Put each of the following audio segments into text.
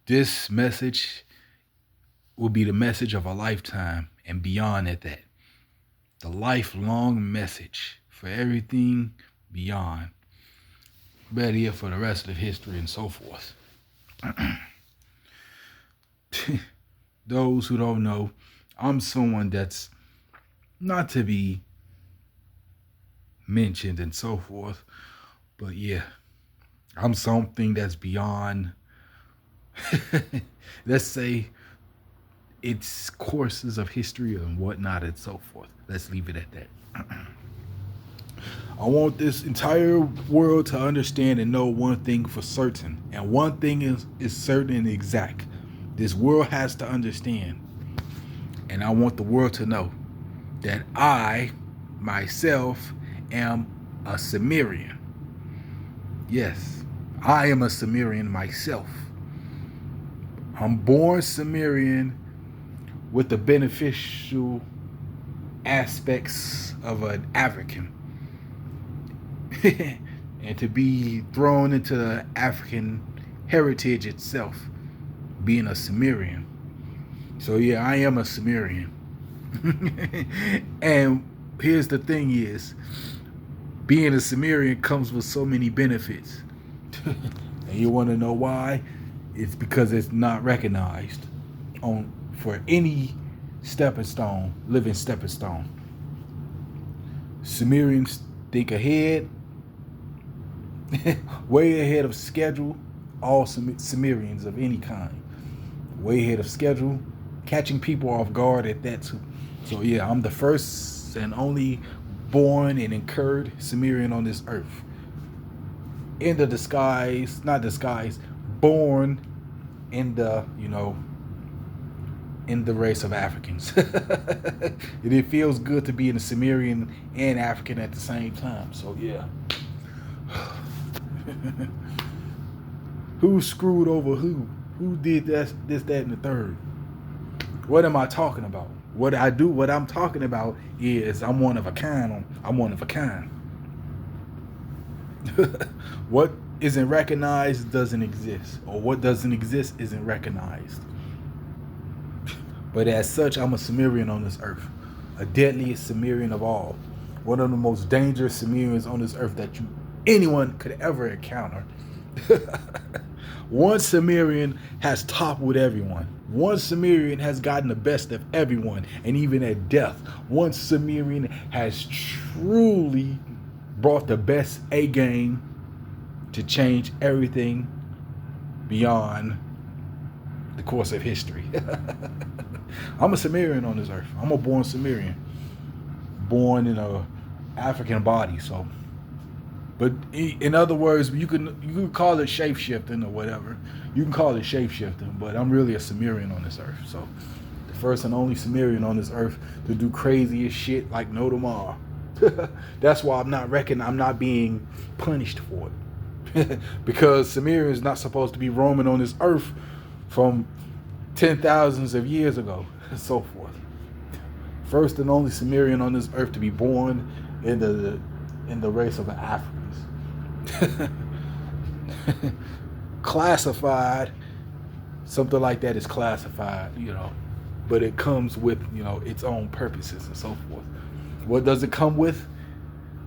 This message will be the message of a lifetime and beyond at that. The lifelong message for everything beyond. Better yet, for the rest of history and so forth. Those who don't know, I'm someone that's not to be mentioned and so forth. But yeah, I'm something that's beyond, let's say, its courses of history and whatnot and so forth. Let's leave it at that. I want this entire world to understand and know one thing for certain. And one thing is certain and exact. This world has to understand. And I want the world to know that I, myself, am a Sumerian. Yes, I am a Sumerian myself. I'm born Sumerian with the beneficial aspects of an African. And to be thrown into the African heritage itself, being a Sumerian. So yeah, I am a Sumerian. And here's the thing is, being a Sumerian comes with so many benefits. And you want to know why? It's because it's not recognized on for any stepping stone, living stepping stone. Sumerians think ahead, way ahead of schedule. All Sumerians of any kind, way ahead of schedule, catching people off guard at that too. So yeah, I'm the first and only born and incurred Sumerian on this earth. In the disguise, not disguise, born in the, in the race of Africans. And it feels good to be in a Sumerian and African at the same time. So yeah. Who screwed over who? Who did this, that, and the third? What am I talking about? What I'm talking about is I'm one of a kind. I'm one of a kind. What isn't recognized doesn't exist. Or what doesn't exist isn't recognized. But as such, I'm a Sumerian on this earth. A deadliest Sumerian of all. One of the most dangerous Sumerians on this earth that anyone could ever encounter. One Sumerian has toppled everyone. One Sumerian has gotten the best of everyone, and even at death. One Sumerian has truly brought the best A game to change everything beyond the course of history. I'm a Sumerian on this earth. I'm a born Sumerian. Born in a African body, so. But in other words, you can call it shape-shifting or whatever. You can call it shape-shifting, but I'm really a Sumerian on this earth. So the first and only Sumerian on this earth to do craziest shit like no tomorrow. That's why I'm not being punished for it. Because Sumerian is not supposed to be roaming on this earth from 10,000s of years ago and so forth. First and only Sumerian on this earth to be born in the race of Africans. Classified, something like that is classified, but it comes with, its own purposes and so forth. What does it come with?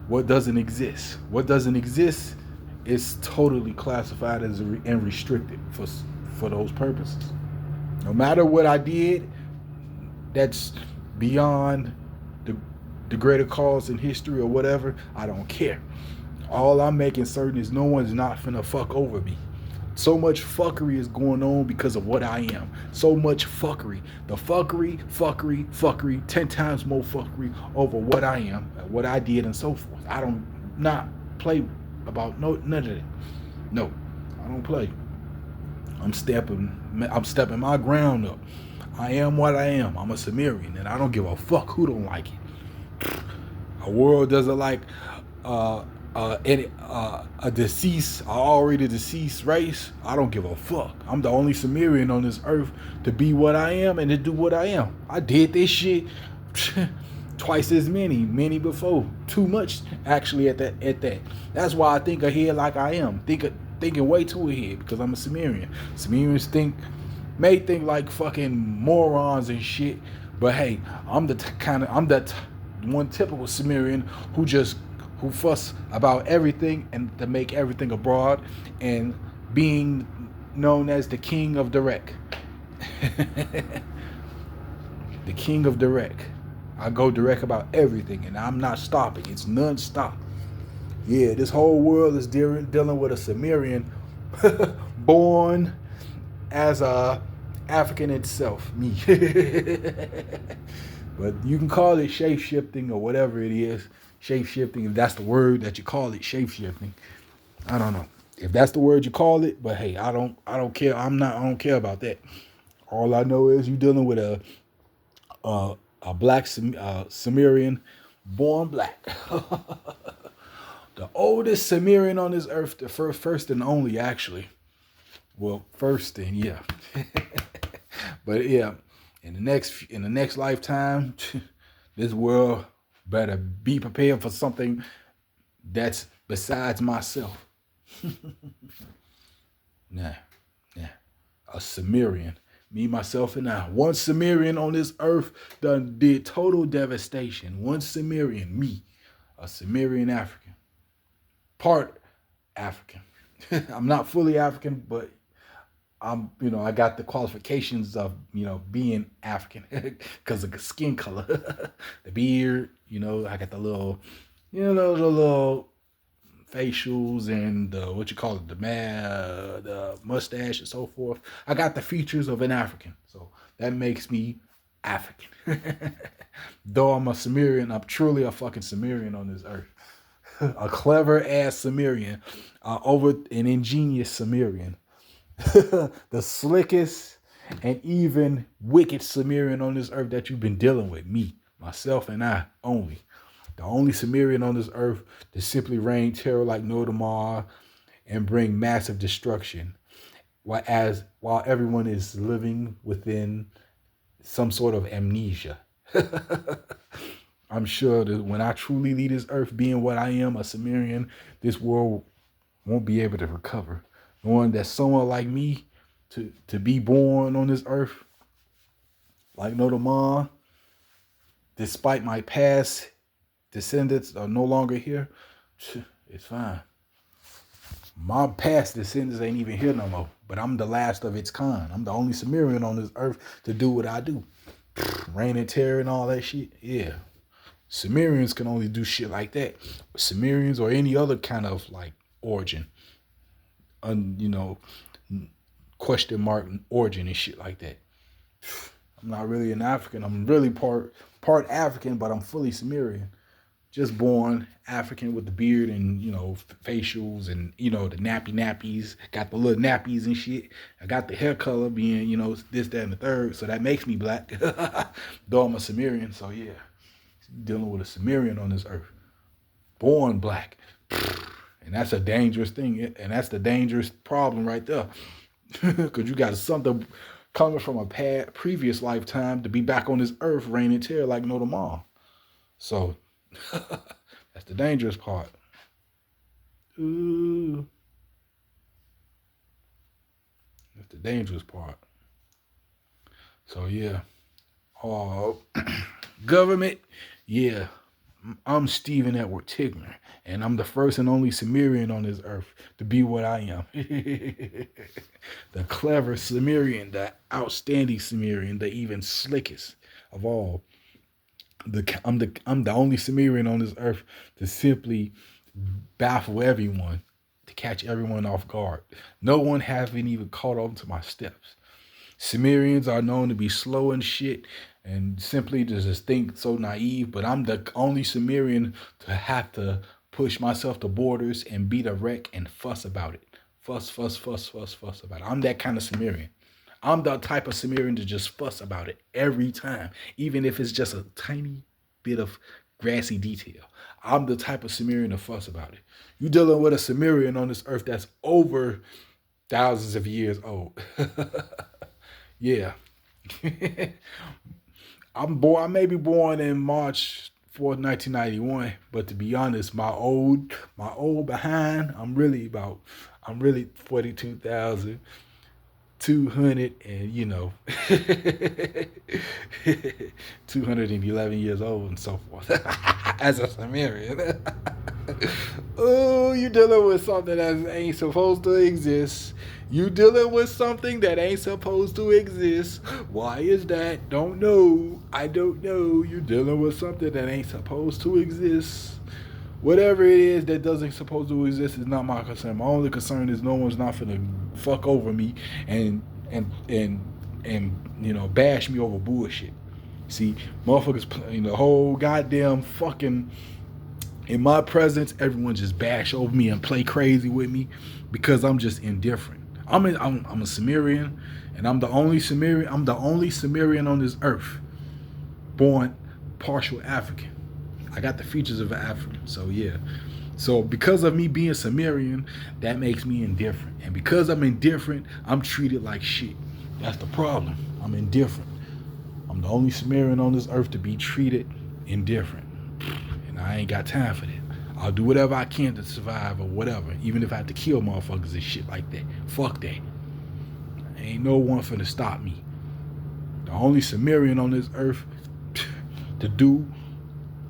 What doesn't exist? What doesn't exist is totally classified as and restricted for those purposes. No matter what I did, that's beyond the greater cause in history or whatever, I don't care. All I'm making certain is no one's not finna fuck over me. So much fuckery is going on because of what I am. So much fuckery. The fuckery, 10 times more fuckery over what I am, what I did, and so forth. I don't not play about none of that. No, I don't play. I'm stepping my ground up. I am what I am. I'm a Sumerian, and I don't give a fuck who don't like it. A world doesn't like a already deceased race. I don't give a fuck. I'm the only Sumerian on this earth to be what I am and to do what I am. I did this shit twice as many before. Too much actually at that. That's why I think ahead like I am. thinking way too ahead because I'm a Sumerian. Sumerians may think like fucking morons and shit, but hey, I'm that one typical Sumerian who fuss about everything and to make everything abroad and being known as the king of direct. The king of direct. I go direct about everything and I'm not stopping. It's non-stop. Yeah, this whole world is dealing with a Sumerian born as a African itself, me. But you can call it shape-shifting or whatever it is. Shape-shifting, if that's the word that you call it, shape-shifting. I don't know. If that's the word you call it, but hey, I don't care. I don't care about that. All I know is you dealing with a black Sumerian born black. The oldest Sumerian on this earth, the first and only, actually. Well, first and yeah. But yeah, in the next lifetime, this world better be prepared for something that's besides myself. Nah. A Sumerian. Me, myself, and I. One Sumerian on this earth done did total devastation. One Sumerian, me. A Sumerian African. Part African. I'm not fully African, but I got the qualifications of, being African because of the skin color, the beard, I got the little, the little facials and the mustache and so forth. I got the features of an African, so that makes me African. Though I'm a Sumerian, I'm truly a fucking Sumerian on this earth. A clever ass Sumerian, over an ingenious Sumerian. The slickest and even wicked Sumerian on this earth that you've been dealing with. Me, myself, and I only. The only Sumerian on this earth to simply reign terror like Nodamar and bring massive destruction while everyone is living within some sort of amnesia. I'm sure that when I truly leave this earth being what I am, a Sumerian, this world won't be able to recover. Knowing that someone like me to be born on this earth, like Nodamar, despite my past descendants are no longer here, it's fine. My past descendants ain't even here no more, but I'm the last of its kind. I'm the only Sumerian on this earth to do what I do. Reign and terror and all that shit, yeah. Sumerians can only do shit like that. Sumerians or any other kind of like origin, question mark origin and shit like that. I'm not really an African. I'm really part African, but I'm fully Sumerian. Just born African with the beard and, facials and, the nappies. Got the little nappies and shit. I got the hair color being, this, that, and the third. So that makes me black. Though I'm a Sumerian. So yeah, dealing with a Sumerian on this earth. Born black. And that's a dangerous thing. And that's the dangerous problem right there. Because you got something coming from a previous lifetime to be back on this earth reigning terror like Nodamar. So that's the dangerous part. Ooh. That's the dangerous part. So yeah. Government, yeah. I'm Stephen Edward Tigner, and I'm the first and only Sumerian on this earth to be what I am. The clever Sumerian, the outstanding Sumerian, the even slickest of all. I'm the only Sumerian on this earth to simply baffle everyone, to catch everyone off guard. No one hasn't even caught on to my steps. Sumerians are known to be slow and shit and simply to just think so naive, but I'm the only Sumerian to have to push myself to borders and beat a wreck and fuss about it. Fuss about it. I'm that kind of Sumerian. I'm the type of Sumerian to just fuss about it every time, even if it's just a tiny bit of grassy detail. I'm the type of Sumerian to fuss about it. You dealing with a Sumerian on this earth that's over thousands of years old. Yeah. I may be born in March 4th, 1991, but to be honest, my old behind, I'm really about I'm really 42,200 and 211 years old and so forth. As a Sumerian. Oh, you dealing with something that ain't supposed to exist. You dealing with something that ain't supposed to exist. Why is that? Don't know. I don't know. You dealing with something that ain't supposed to exist. Whatever it is that doesn't supposed to exist is not my concern. My only concern is no one's not finna fuck over me and bash me over bullshit. See, motherfuckers, the whole goddamn fucking, in my presence, everyone just bash over me and play crazy with me because I'm just indifferent. I'm a Sumerian, and I'm the only Sumerian. I'm the only Sumerian on this earth, born partial African. I got the features of an African, so yeah. So because of me being Sumerian, that makes me indifferent, and because I'm indifferent, I'm treated like shit. That's the problem. I'm indifferent. I'm the only Sumerian on this earth to be treated indifferent, and I ain't got time for that. I'll do whatever I can to survive or whatever, even if I have to kill motherfuckers and shit like that. Fuck that. Ain't no one finna stop me. The only Sumerian on this earth to do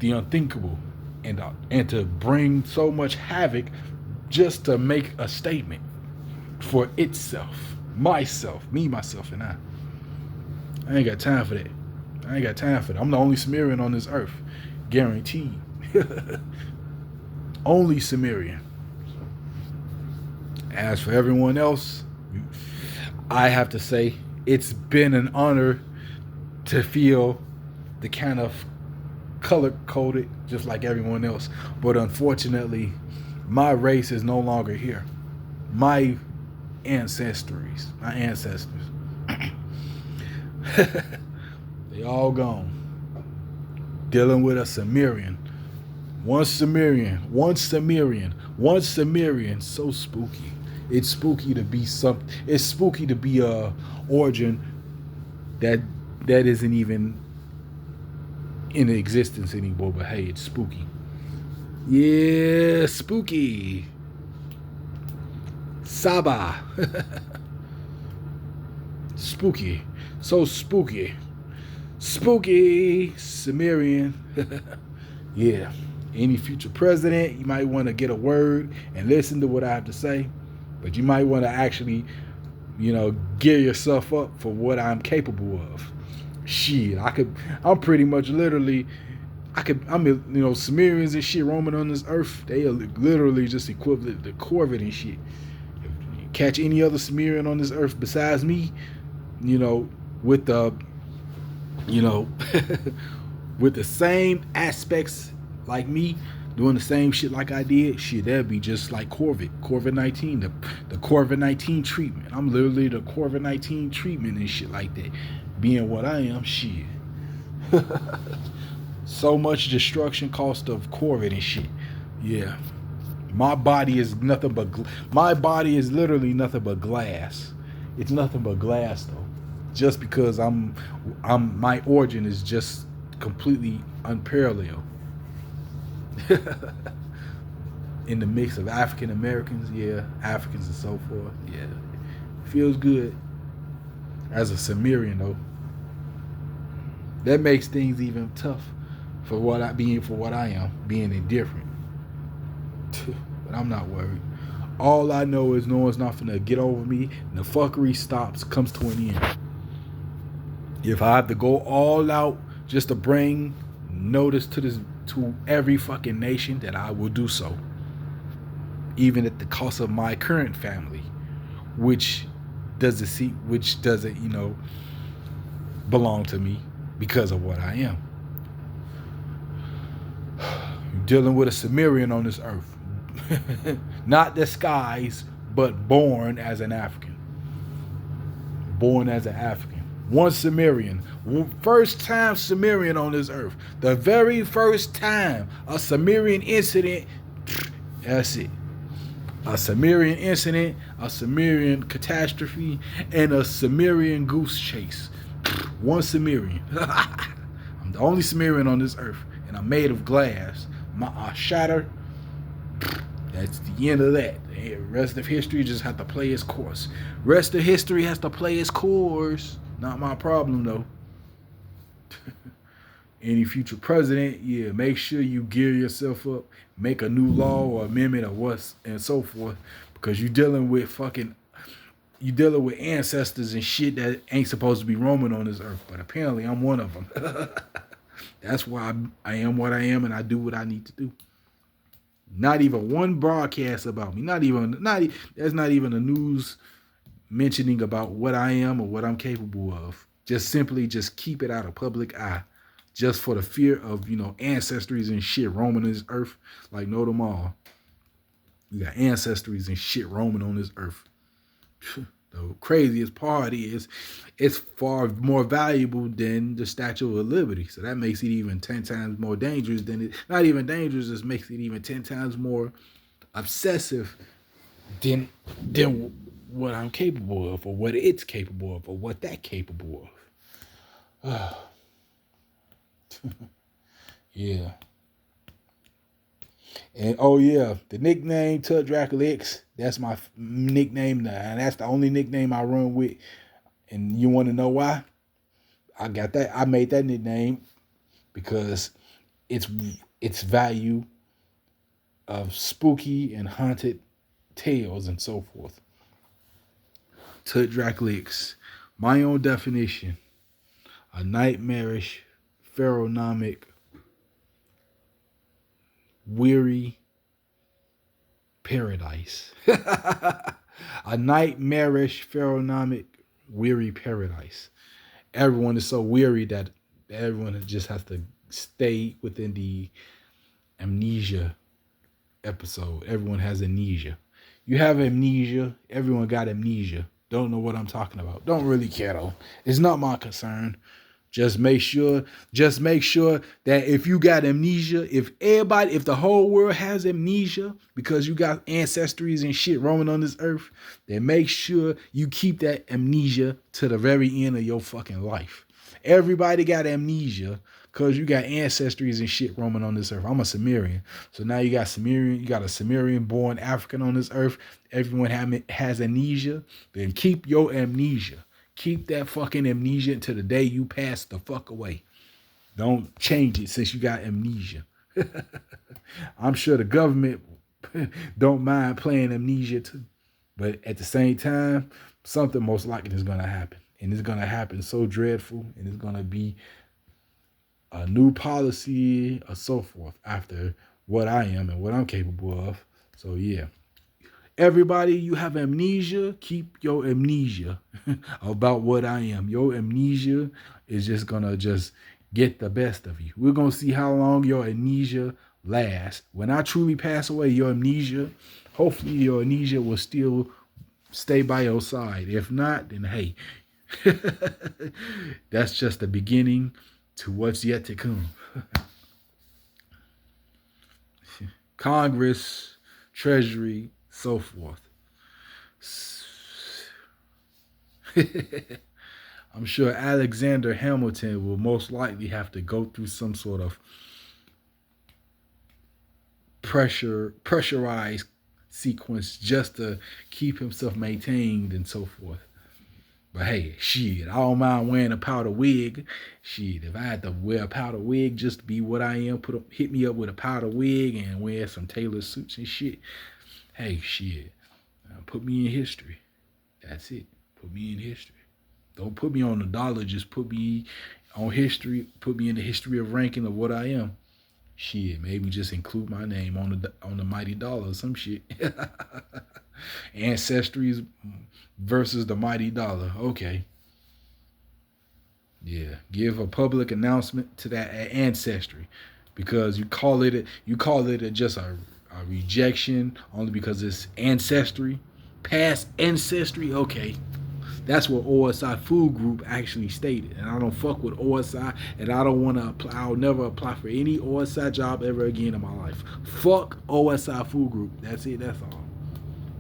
the unthinkable and to bring so much havoc just to make a statement for itself, myself, me, myself, and I. I ain't got time for that. I ain't got time for that. I'm the only Sumerian on this earth, guaranteed. Only Sumerian. As for everyone else, I have to say it's been an honor to feel the kind of color-coded just like everyone else. But unfortunately, my race is no longer here. My ancestors, they all gone. Dealing with a Sumerian. One Sumerian. So spooky. It's spooky to be something. It's spooky to be a origin that isn't even in existence anymore. But hey, it's spooky. Yeah, spooky. Saba. Spooky. So spooky. Spooky. Sumerian. Yeah. Any future president, you might want to get a word and listen to what I have to say. But you might want to actually, gear yourself up for what I'm capable of. Shit, I'm pretty much literally, Sumerians and shit roaming on this earth, they are literally just equivalent to Corvid and shit. If you catch any other Sumerian on this earth besides me, with the, with the same aspects like me, doing the same shit like I did, shit, that'd be just like Corvid-19, the Corvid-19 treatment. I'm literally the Corvid-19 treatment and shit like that. Being what I am, shit. So much destruction cost of Corvid and shit. Yeah. My body is literally nothing but glass. It's nothing but glass though. Just because my origin is just completely unparalleled. In the mix of African Americans, yeah, Africans and so forth, yeah, feels good. As a Sumerian though, that makes things even tough for what I am, being indifferent. But I'm not worried. All I know is no one's not finna get over me, and the fuckery comes to an end. If I have to go all out just to bring notice to every fucking nation, that I will do so, even at the cost of my current family, which doesn't belong to me because of what I am. You're dealing with a Sumerian on this earth, not disguised, but born as an African. One Sumerian. First time Sumerian on this earth. The very first time a Sumerian incident. That's it. A Sumerian incident, a Sumerian catastrophe, and a Sumerian goose chase. One Sumerian. I'm the only Sumerian on this earth. And I'm made of glass. I shatter. That's the end of that. The rest of history just have to play its course. Rest of history has to play its course. Not my problem though. Any future president, yeah, make sure you gear yourself up, make a new law or amendment or what's and so forth, because you dealing with ancestors and shit that ain't supposed to be roaming on this earth. But apparently, I'm one of them. That's why I am what I am, and I do what I need to do. Not even one broadcast about me. There's not even a news mentioning about what I am or what I'm capable of. Just keep it out of public eye. Just for the fear of, ancestries and shit roaming this earth. Like, know them all. You got ancestries and shit roaming on this earth. The craziest part is it's far more valuable than the Statue of Liberty. So that makes it even 10 times more dangerous than it. Not even dangerous, it makes it even 10 times more obsessive than what I'm capable of, or what it's capable of, or what that's capable of. Yeah. And oh yeah, the nickname Tut Dracula X, that's my nickname, and that's the only nickname I run with. And you want to know why? I made that nickname because its value of spooky and haunted tales and so forth. Tut Dracula X, my own definition: a nightmarish, pharaohnomic, weary paradise. A nightmarish, pharaohnomic, weary paradise. Everyone is so weary that everyone just has to stay within the amnesia episode. Everyone has amnesia. You have amnesia. Everyone got amnesia. Don't know what I'm talking about. Don't really care though. It's not my concern. Just make sure that if you got amnesia, if the whole world has amnesia because you got ancestries and shit roaming on this earth, then make sure you keep that amnesia to the very end of your fucking life. Everybody got amnesia because you got ancestries and shit roaming on this earth. I'm a Sumerian. So now you got a Sumerian born African on this earth. Everyone has amnesia. Then keep your amnesia. Keep that fucking amnesia until the day you pass the fuck away. Don't change it since you got amnesia. I'm sure the government don't mind playing amnesia too. But at the same time, something most likely is going to happen. And it's going to happen so dreadful. And it's going to be a new policy or so forth after what I am and what I'm capable of. So yeah. Everybody, you have amnesia, keep your amnesia about what I am. Your amnesia is just going to get the best of you. We're going to see how long your amnesia lasts. When I truly pass away, hopefully your amnesia will still stay by your side. If not, then hey, that's just the beginning to what's yet to come. Congress, Treasury, so forth. I'm sure Alexander Hamilton will most likely have to go through some sort of pressurized sequence just to keep himself maintained and so forth. But hey, shit, I don't mind wearing a powder wig. Shit, if I had to wear a powder wig just to be what I am, hit me up with a powder wig and wear some tailored suits and shit. Hey, shit, put me in history. That's it. Put me in history. Don't put me on the dollar. Just put me on history. Put me in the history of ranking of what I am. Shit, maybe just include my name on the mighty dollar or some shit. Ancestries versus the mighty dollar. Okay. Yeah, give a public announcement to that ancestry, because you call it just a rejection only because it's ancestry, past ancestry. Okay, that's what OSI Food Group actually stated, and I don't fuck with OSI, and I don't want to apply. I'll never apply for any OSI job ever again in my life. Fuck OSI Food Group. That's it. That's all.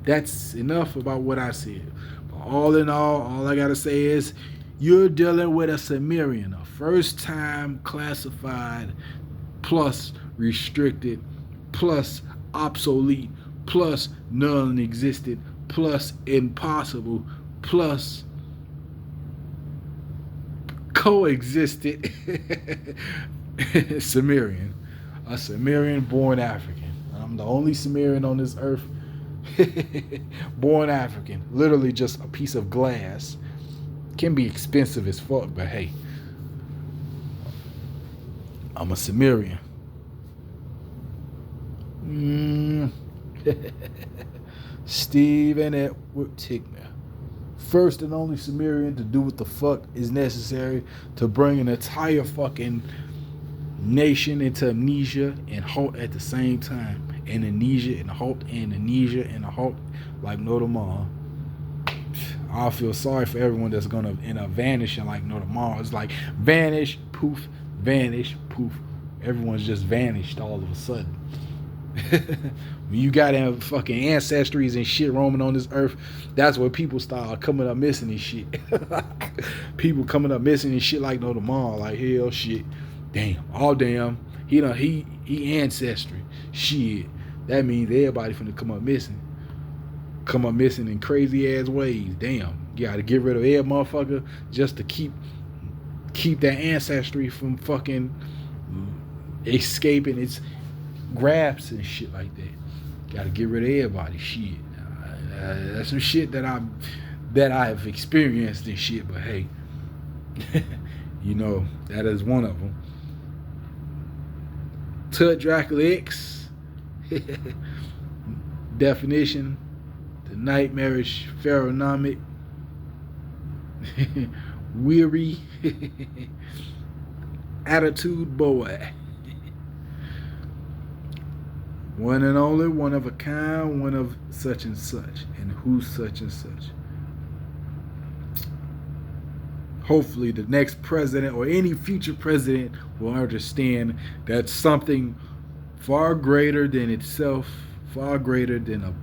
That's enough about what I said. But all in all I gotta say is you're dealing with a Sumerian, a first-time classified, plus restricted, plus obsolete, plus non-existent, plus impossible, plus coexisted Sumerian. A Sumerian born African. I'm the only Sumerian on this earth born African. Literally just a piece of glass. Can be expensive as fuck, but hey, I'm a Sumerian. Stephen Edward Tigner. First and only Sumerian to do what the fuck is necessary to bring an entire fucking nation into amnesia and halt at the same time. Amnesia and halt, amnesia and a halt, like Notre Dame. I feel sorry for everyone that's gonna end up vanishing like Notre Dame. It's like vanish, poof, vanish, poof. Everyone's just vanished all of a sudden. When you got fucking ancestries and shit roaming on this earth, that's where people start coming up missing and shit. People coming up missing and shit like Notre Dame, like hell shit. Damn, all damn. He ancestry. Shit. That means everybody finna come up missing. Come up missing in crazy ass ways. Damn. You gotta get rid of every motherfucker just to keep that ancestry from fucking escaping its grabs and shit like that. Gotta get rid of everybody. Shit. That's some shit that I've experienced and shit, but hey. You know, that is one of them. Tut Dracula X. Definition: the nightmarish pharaohnomic, weary attitude boy. One and only, one of a kind, one of such and such. And who's such and such? Hopefully the next president or any future president will understand that something far greater than itself, far greater than a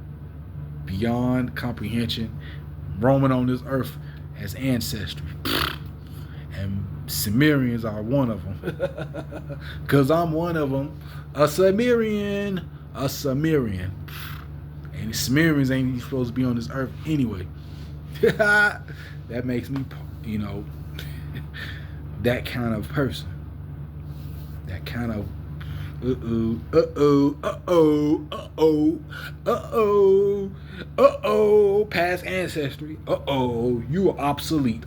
beyond comprehension, roaming on this earth as ancestry. And Sumerians are one of them. Because I'm one of them. A Sumerian. A Sumerian. And Sumerians ain't even supposed to be on this earth anyway. That makes me, you know, that kind of person. That kind of past ancestry. You are obsolete.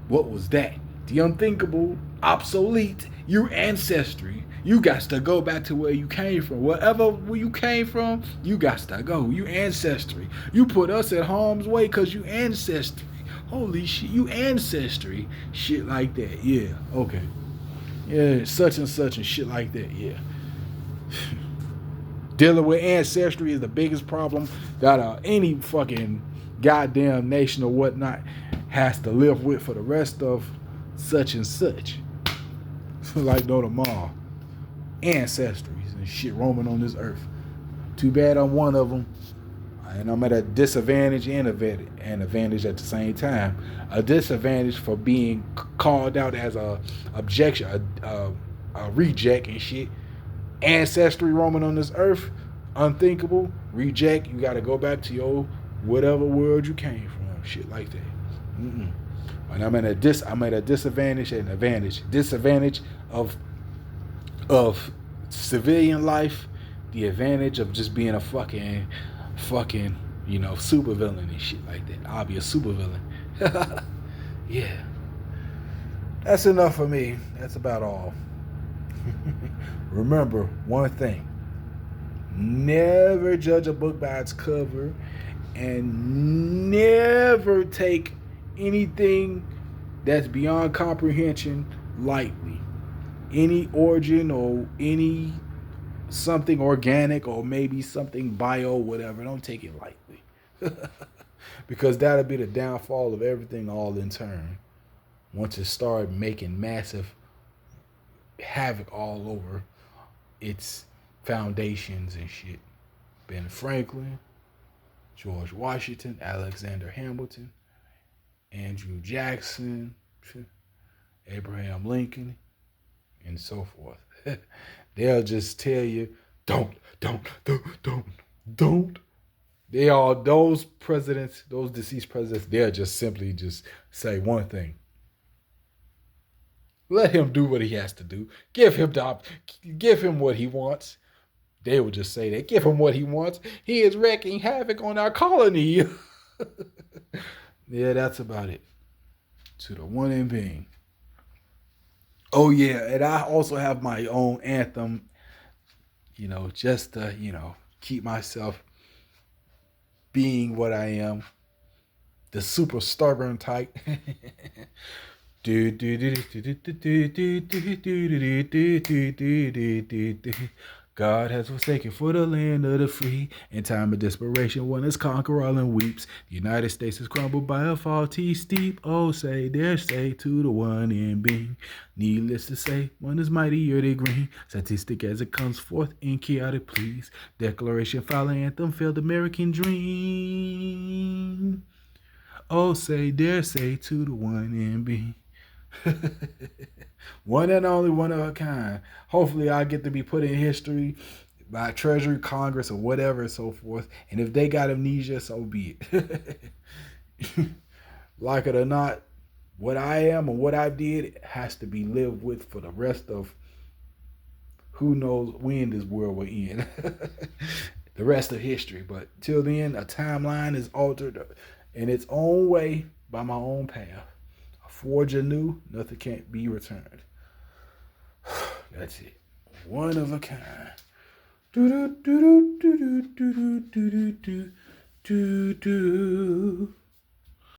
What was that? The unthinkable, obsolete, your ancestry. You got to go back to where you came from. Where you came from, you got to go. You ancestry. You put us at harm's way because you ancestry. Holy shit, you ancestry. Shit like that. Yeah, okay. Yeah, such and such and shit like that. Yeah. Dealing with ancestry is the biggest problem that any fucking goddamn nation or whatnot has to live with for the rest of such and such. Like Notre Dame. Ancestries and shit roaming on this earth. Too bad I'm one of them. And I'm at a disadvantage and an advantage at the same time. A disadvantage for being called out as a objection, a reject and shit. Ancestry roaming on this earth, unthinkable. Reject, you got to go back to your whatever world you came from. Shit like that. And I'm at a disadvantage and advantage. Disadvantage of civilian life. The advantage of just being a fucking, you know, supervillain and shit like that. I'll be a supervillain. Yeah. That's enough for me. That's about all. Remember one thing. Never judge a book by its cover, and never take anything that's beyond comprehension lightly. Any origin or any something organic or maybe something bio, whatever, don't take it lightly. Because that'll be the downfall of everything all in turn. Once it started making massive havoc all over its foundations and shit. Ben Franklin, George Washington, Alexander Hamilton, Andrew Jackson, Abraham Lincoln, and so forth. They'll just tell you Don't. They all, those presidents, those deceased presidents, they'll just simply just say one thing. Let him do what he has to do. Give him what he wants. They will just say that. Give him what he wants. He is wreaking havoc on our colony. Yeah, that's about it. To the one in being. Oh yeah, and I also have my own anthem, just to, keep myself being what I am, the super stubborn type. God has forsaken for the land of the free. In time of desperation, one is conquer all and weeps. The United States is crumbled by a faulty steep. Oh, say, dare say to the one in being. Needless to say, one is mightier than green. Statistic as it comes forth in chaotic pleas. Declaration, file anthem, failed American dream. Oh, say, dare say to the one in being. One and only, one of a kind. Hopefully, I get to be put in history by Treasury, Congress, or whatever and so forth. And if they got amnesia, so be it. Like it or not, what I am and what I did has to be lived with for the rest of who knows when this world will end. The rest of history. But till then, a timeline is altered in its own way by my own path. Forge anew, nothing can't be returned. That's it. One of a kind. Do do do do do do do do do do do.